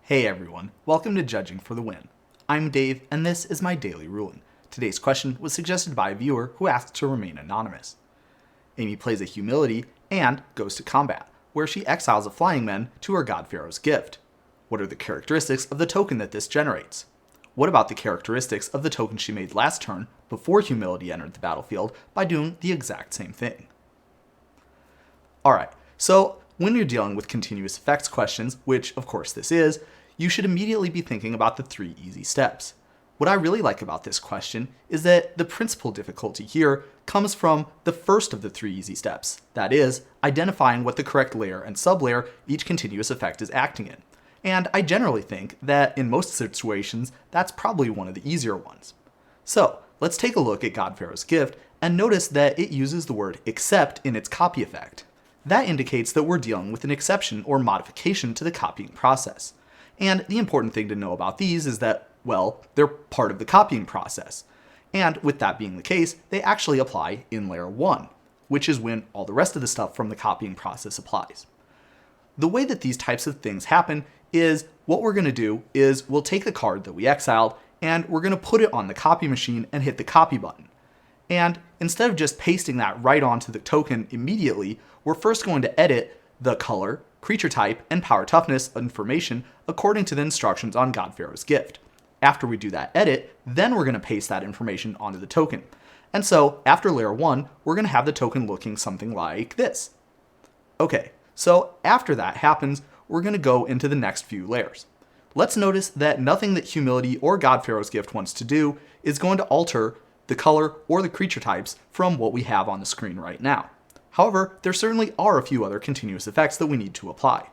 Hey everyone, welcome to Judging for the Win. I'm Dave, and this is my daily ruling. Today's question was suggested by a viewer who asked to remain anonymous. Amy plays a humility and goes to combat, where she exiles a flying man to her God-Pharaoh's gift. What are the characteristics of the token that this generates? What about the characteristics of the token she made last turn before humility entered the battlefield by doing the exact same thing? Alright, so when you're dealing with continuous effects questions, which of course this is, you should immediately be thinking about the 3 easy steps. What I really like about this question is that the principal difficulty here comes from the first of the 3 easy steps, that is, identifying what the correct layer and sublayer each continuous effect is acting in. And I generally think that in most situations, that's probably one of the easier ones. So, let's take a look at God-Pharaoh's gift and notice that it uses the word except in its copy effect. That indicates that we're dealing with an exception or modification to the copying process. And the important thing to know about these is that, well, they're part of the copying process. And with that being the case, they actually apply in layer 1, which is when all the rest of the stuff from the copying process applies. The way that these types of things happen is what we're going to do is we'll take the card that we exiled and we're going to put it on the copy machine and hit the copy button. And instead of just pasting that right onto the token immediately, we're first going to edit the color, creature type, and power toughness information according to the instructions on God-Pharaoh's gift. After we do that edit, then we're going to paste that information onto the token. And so after layer 1, we're going to have the token looking something like this. Okay, so after that happens, we're going to go into the next few layers. Let's notice that nothing that humility or God-Pharaoh's gift wants to do is going to alter the color or the creature types from what we have on the screen right now. However, there certainly are a few other continuous effects that we need to apply.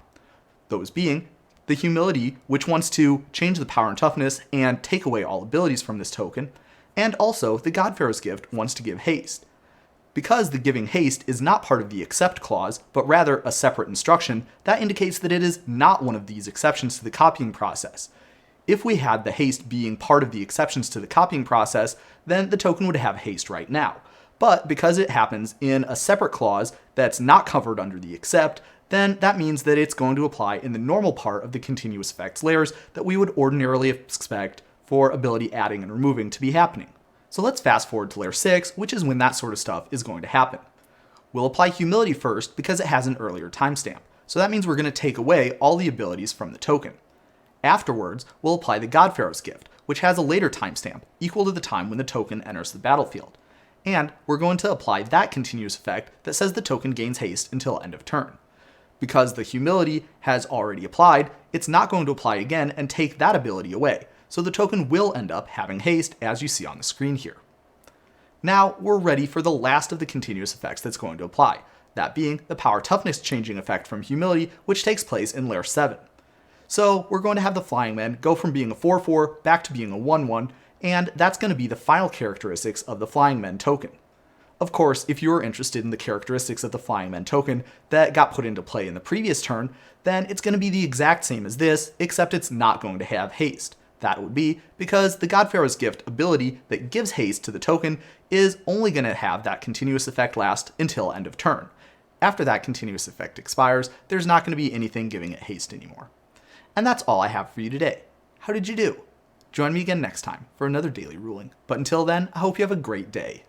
Those being the humility, which wants to change the power and toughness and take away all abilities from this token, and also the God-Pharaoh's gift wants to give haste. Because the giving haste is not part of the accept clause, but rather a separate instruction, that indicates that it is not one of these exceptions to the copying process. If we had the haste being part of the exceptions to the copying process, then the token would have haste right now. But because it happens in a separate clause that's not covered under the accept, then that means that it's going to apply in the normal part of the continuous effects layers that we would ordinarily expect for ability adding and removing to be happening. So let's fast forward to layer 6, which is when that sort of stuff is going to happen. We'll apply humility first because it has an earlier timestamp. So that means we're going to take away all the abilities from the token. Afterwards, we'll apply the God-Pharaoh's gift, which has a later timestamp equal to the time when the token enters the battlefield. And we're going to apply that continuous effect that says the token gains haste until end of turn. Because the humility has already applied, it's not going to apply again and take that ability away, so the token will end up having haste as you see on the screen here. Now we're ready for the last of the continuous effects that's going to apply, that being the power toughness changing effect from humility, which takes place in layer 7. So we're going to have the flying man go from being a 4/4 back to being a 1/1, and that's going to be the final characteristics of the flying men token. Of course, if you are interested in the characteristics of the flying men token that got put into play in the previous turn, then it's going to be the exact same as this, except it's not going to have haste. That would be because the God-Pharaoh's gift ability that gives haste to the token is only going to have that continuous effect last until end of turn. After that continuous effect expires, there's not going to be anything giving it haste anymore. And that's all I have for you today. How did you do? Join me again next time for another daily ruling. But until then, I hope you have a great day.